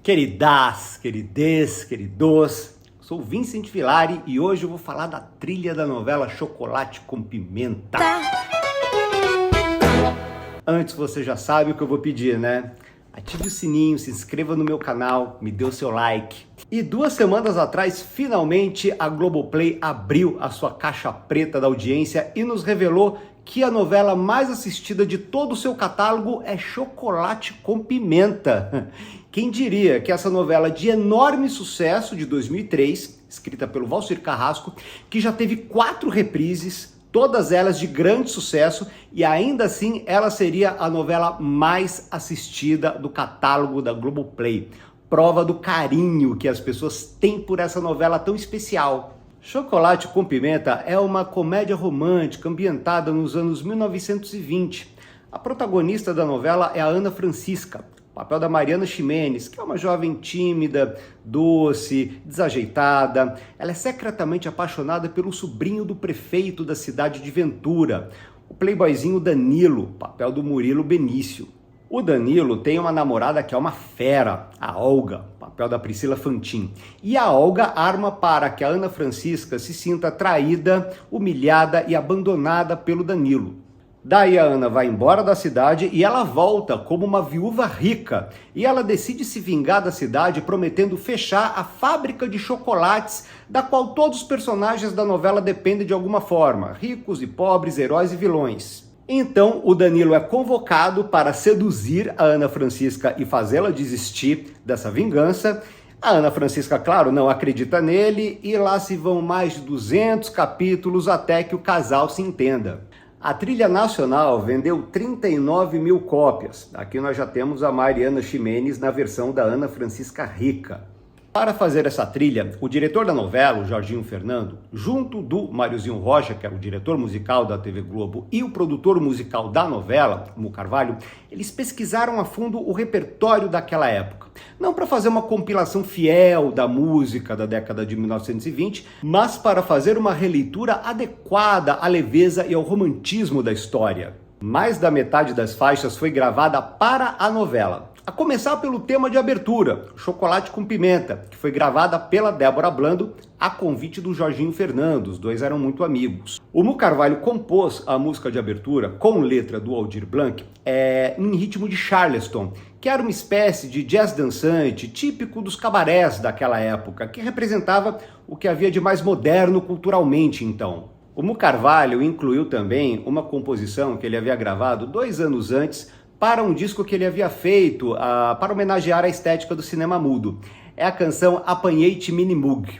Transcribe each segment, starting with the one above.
Queridas, queridês, queridos, sou Vincent Villari e hoje eu vou falar da trilha da novela Chocolate com Pimenta. Antes você já sabe o que eu vou pedir, né? Ative o sininho, se inscreva no meu canal, me dê o seu like. E 2 semanas atrás, finalmente, a Globoplay abriu a sua caixa preta da audiência e nos revelou que a novela mais assistida de todo o seu catálogo é Chocolate com Pimenta. Quem diria que essa novela de enorme sucesso de 2003, escrita pelo Valcir Carrasco, que já teve 4 reprises, todas elas de grande sucesso, e ainda assim ela seria a novela mais assistida do catálogo da Globoplay. Prova do carinho que as pessoas têm por essa novela tão especial. Chocolate com Pimenta é uma comédia romântica ambientada nos anos 1920. A protagonista da novela é a Ana Francisca, papel da Mariana Ximenes, que é uma jovem tímida, doce, desajeitada. Ela é secretamente apaixonada pelo sobrinho do prefeito da cidade de Ventura, o playboyzinho Danilo, papel do Murilo Benício. O Danilo tem uma namorada que é uma fera, a Olga, papel da Priscila Fantin. E a Olga arma para que a Ana Francisca se sinta traída, humilhada e abandonada pelo Danilo. Daí a Ana vai embora da cidade e ela volta como uma viúva rica. E ela decide se vingar da cidade prometendo fechar a fábrica de chocolates da qual todos os personagens da novela dependem de alguma forma. Ricos e pobres, heróis e vilões. Então o Danilo é convocado para seduzir a Ana Francisca e fazê-la desistir dessa vingança. A Ana Francisca, claro, não acredita nele e lá se vão mais de 200 capítulos até que o casal se entenda. A trilha nacional vendeu 39 mil cópias. Aqui nós já temos a Mariana Ximenes na versão da Ana Francisca Rica. Para fazer essa trilha, o diretor da novela, o Jorginho Fernando, junto do Máriozinho Rocha, que era o diretor musical da TV Globo, e o produtor musical da novela, o Mu Carvalho, eles pesquisaram a fundo o repertório daquela época. Não para fazer uma compilação fiel da música da década de 1920, mas para fazer uma releitura adequada à leveza e ao romantismo da história. Mais da metade das faixas foi gravada para a novela. A começar pelo tema de abertura, Chocolate com Pimenta, que foi gravada pela Débora Blando a convite do Jorginho Fernando, os dois eram muito amigos. O Mu Carvalho compôs a música de abertura com letra do Aldir Blanc em ritmo de Charleston, que era uma espécie de jazz dançante típico dos cabarés daquela época, que representava o que havia de mais moderno culturalmente então. O Mu Carvalho incluiu também uma composição que ele havia gravado 2 anos antes para um disco que ele havia feito para homenagear a estética do cinema mudo. É a canção Apanhei-te Minimug.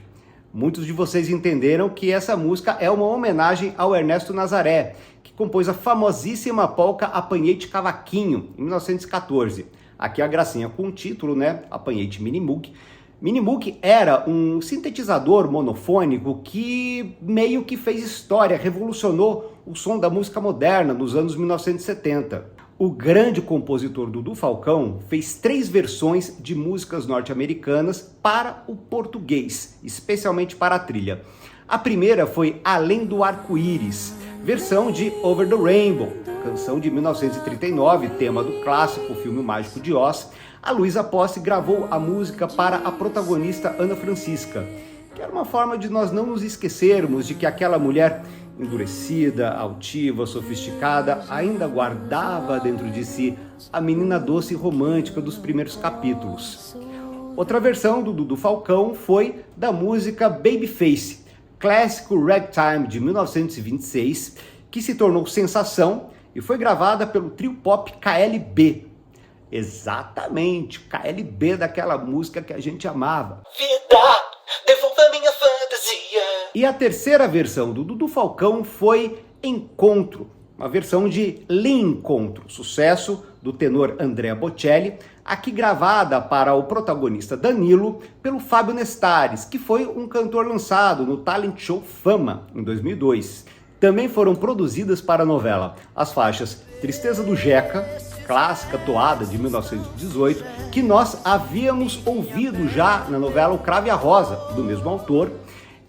Muitos de vocês entenderam que essa música é uma homenagem ao Ernesto Nazaré, que compôs a famosíssima polca Apanhei-te Cavaquinho, em 1914. Aqui a gracinha com o título, né? Apanhei-te Minimug. Minimoog era um sintetizador monofônico que meio que fez história, revolucionou o som da música moderna nos anos 1970. O grande compositor Dudu Falcão fez 3 versões de músicas norte-americanas para o português, especialmente para a trilha. A primeira foi Além do Arco-Íris, versão de Over the Rainbow, canção de 1939, tema do clássico filme Mágico de Oz. A Luísa Posse gravou a música para a protagonista Ana Francisca, que era uma forma de nós não nos esquecermos de que aquela mulher endurecida, altiva, sofisticada, ainda guardava dentro de si a menina doce e romântica dos primeiros capítulos. Outra versão do Dudu Falcão foi da música Babyface, clássico ragtime de 1926, que se tornou sensação e foi gravada pelo trio pop KLB. Exatamente, KLB daquela música que a gente amava. Vida, devolva minha fantasia. E a terceira versão do Dudu Falcão foi Encontro, uma versão de L'Encontro, sucesso do tenor Andrea Bocelli, aqui gravada para o protagonista Danilo pelo Fábio Nestares, que foi um cantor lançado no talent show Fama, em 2002. Também foram produzidas para a novela as faixas Tristeza do Jeca, clássica toada de 1918, que nós havíamos ouvido já na novela O Cravo e a Rosa, do mesmo autor.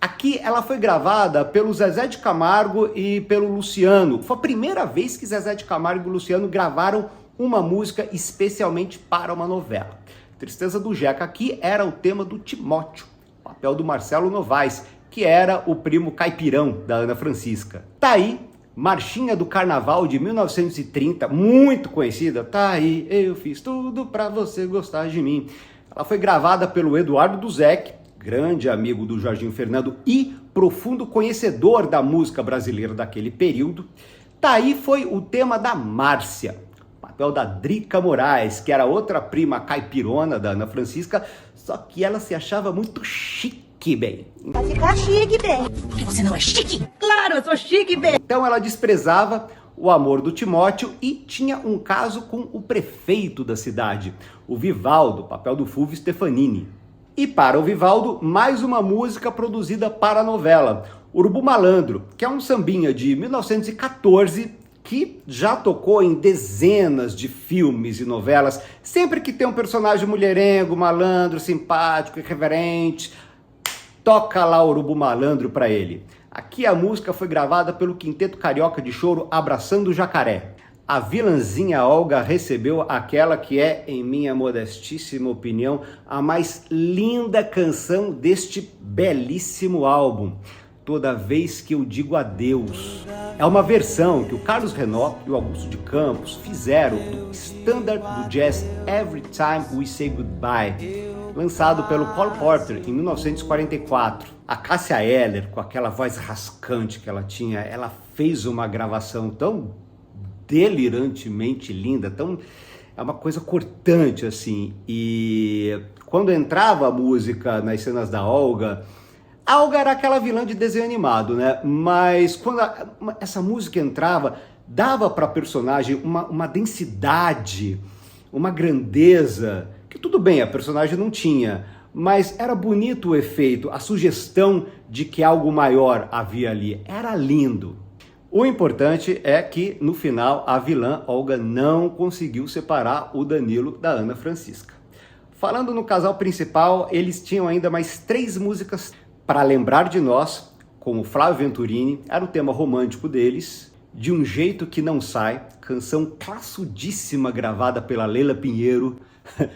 Aqui ela foi gravada pelo Zezé de Camargo e pelo Luciano. Foi a primeira vez que Zezé de Camargo e Luciano gravaram uma música especialmente para uma novela. Tristeza do Jeca aqui era o tema do Timóteo, papel do Marcelo Novaes, que era o primo caipirão da Ana Francisca. Tá aí, Marchinha do Carnaval de 1930, muito conhecida. Tá aí, eu fiz tudo pra você gostar de mim. Ela foi gravada pelo Eduardo Duzec, grande amigo do Jorginho Fernando e profundo conhecedor da música brasileira daquele período. Tá aí foi o tema da Márcia, papel da Drica Moraes, que era outra prima caipirona da Ana Francisca, só que ela se achava muito chique, bem. Pra ficar chique, bem. Porque você não é chique. Claro, eu sou chique, bem. Então ela desprezava o amor do Timóteo e tinha um caso com o prefeito da cidade, o Vivaldo, papel do Fulvio Stefanini. E para o Vivaldo, mais uma música produzida para a novela, Urubu Malandro, que é um sambinha de 1914 que já tocou em dezenas de filmes e novelas. Sempre que tem um personagem mulherengo, malandro, simpático, irreverente, toca lá Urubu Malandro para ele. Aqui a música foi gravada pelo Quinteto Carioca de Choro Abraçando o Jacaré. A vilãzinha Olga recebeu aquela que é, em minha modestíssima opinião, a mais linda canção deste belíssimo álbum, Toda Vez Que Eu Digo Adeus. É uma versão que o Carlos Renaud e o Augusto de Campos fizeram do standard do jazz Every Time We Say Goodbye, lançado pelo Cole Porter em 1944. A Cássia Eller, com aquela voz rascante que ela tinha, ela fez uma gravação tão delirantemente linda, é uma coisa cortante assim. E quando entrava a música nas cenas da Olga, a Olga era aquela vilã de desenho animado, né? Mas quando essa música entrava, dava para a personagem uma densidade, uma grandeza, que tudo bem, a personagem não tinha, mas era bonito o efeito, a sugestão de que algo maior havia ali. Era lindo. O importante é que, no final, a vilã Olga não conseguiu separar o Danilo da Ana Francisca. Falando no casal principal, eles tinham ainda mais 3 músicas para lembrar de nós, com o Flávio Venturini, era o tema romântico deles, De Um Jeito Que Não Sai, canção classudíssima gravada pela Leila Pinheiro.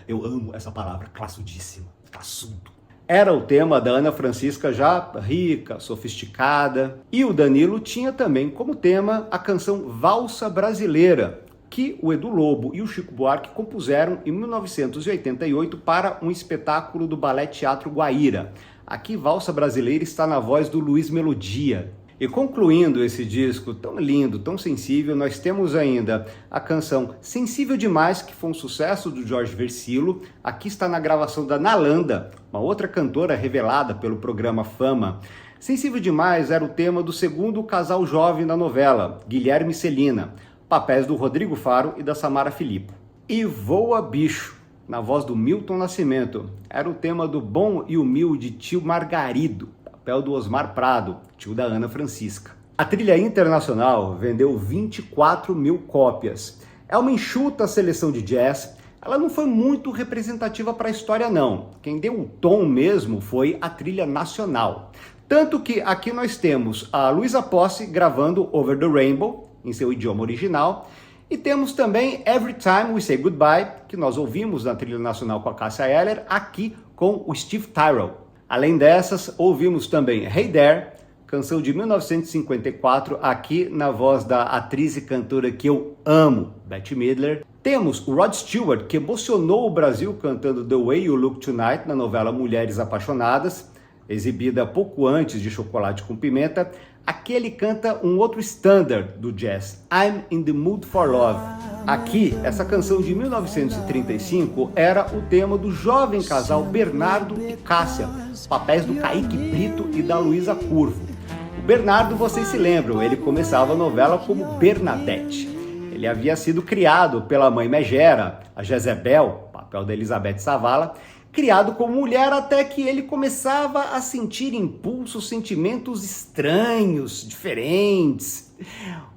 Eu amo essa palavra, classudíssima, classudo. Era o tema da Ana Francisca, já rica, sofisticada. E o Danilo tinha também como tema a canção Valsa Brasileira, que o Edu Lobo e o Chico Buarque compuseram em 1988 para um espetáculo do Ballet Teatro Guaíra. Aqui, Valsa Brasileira está na voz do Luiz Melodia. E concluindo esse disco tão lindo, tão sensível, nós temos ainda a canção Sensível Demais, que foi um sucesso do Jorge Versilo. Aqui está na gravação da Nalanda, uma outra cantora revelada pelo programa Fama. Sensível Demais era o tema do segundo casal jovem da novela, Guilherme e Celina, papéis do Rodrigo Faro e da Samara Filippo. E Voa Bicho, na voz do Milton Nascimento, era o tema do bom e humilde tio Margarido, papel do Osmar Prado, tio da Ana Francisca. A trilha internacional vendeu 24 mil cópias. É uma enxuta seleção de jazz. Ela não foi muito representativa para a história, não. Quem deu o tom mesmo foi a trilha nacional. Tanto que aqui nós temos a Luísa Posse gravando Over the Rainbow, em seu idioma original, e temos também Every Time We Say Goodbye, que nós ouvimos na trilha nacional com a Cássia Eller, aqui com o Steve Tyrell. Além dessas, ouvimos também Hey There, canção de 1954, aqui na voz da atriz e cantora que eu amo, Bette Midler. Temos o Rod Stewart, que emocionou o Brasil cantando The Way You Look Tonight na novela Mulheres Apaixonadas, exibida pouco antes de Chocolate com Pimenta. Aqui ele canta um outro standard do jazz, I'm in the Mood for Love. Aqui, essa canção de 1935 era o tema do jovem casal Bernardo e Cássia, papéis do Kaique Brito e da Luísa Curvo. O Bernardo, vocês se lembram, ele começava a novela como Bernadette. Ele havia sido criado pela mãe Megera, a Jezebel, papel da Elizabeth Savala, criado como mulher até que ele começava a sentir impulsos, sentimentos estranhos, diferentes.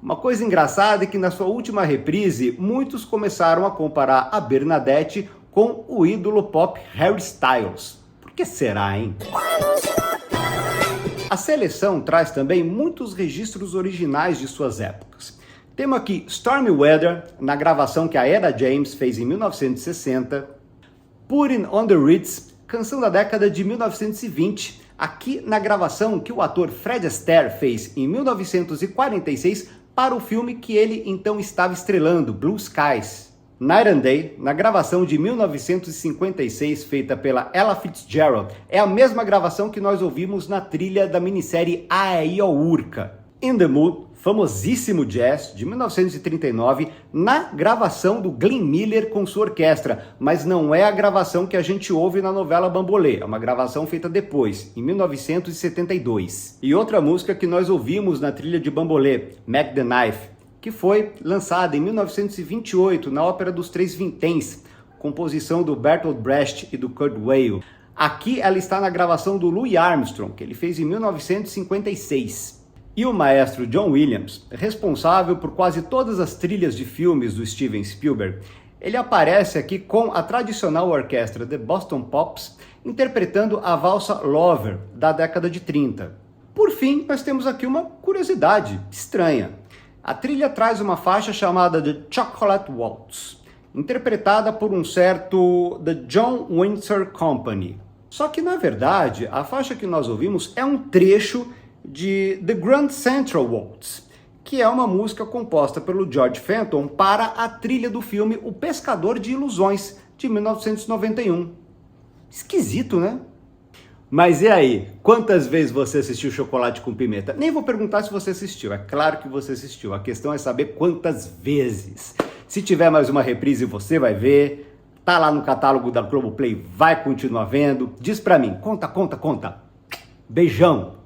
Uma coisa engraçada é que na sua última reprise, muitos começaram a comparar a Bernadette com o ídolo pop Harry Styles. Por que será, hein? A seleção traz também muitos registros originais de suas épocas. Temos aqui Stormy Weather, na gravação que a Etta James fez em 1960, Putting on the Ritz, canção da década de 1920, aqui na gravação que o ator Fred Astaire fez em 1946 para o filme que ele então estava estrelando, Blue Skies. Night and Day, na gravação de 1956 feita pela Ella Fitzgerald, é a mesma gravação que nós ouvimos na trilha da minissérie Aeolurca. In the Mood, famosíssimo jazz de 1939, na gravação do Glenn Miller com sua orquestra, mas não é a gravação que a gente ouve na novela Bambolê, é uma gravação feita depois, em 1972. E outra música que nós ouvimos na trilha de Bambolê, Mac the Knife, que foi lançada em 1928 na Ópera dos Três Vinténs, composição do Bertolt Brecht e do Kurt Weill. Aqui ela está na gravação do Louis Armstrong, que ele fez em 1956. E o maestro John Williams, responsável por quase todas as trilhas de filmes do Steven Spielberg, ele aparece aqui com a tradicional orquestra The Boston Pops, interpretando a valsa Lover, da década de 30. Por fim, nós temos aqui uma curiosidade estranha. A trilha traz uma faixa chamada The Chocolate Waltz, interpretada por um certo The John Windsor Company. Só que, na verdade, a faixa que nós ouvimos é um trecho de The Grand Central Waltz, que é uma música composta pelo George Fenton para a trilha do filme O Pescador de Ilusões, de 1991. Esquisito, né? Mas e aí? Quantas vezes você assistiu Chocolate com Pimenta? Nem vou perguntar se você assistiu, é claro que você assistiu. A questão é saber quantas vezes. Se tiver mais uma reprise, você vai ver. Tá lá no catálogo da Globoplay, vai continuar vendo. Diz pra mim, conta. Beijão!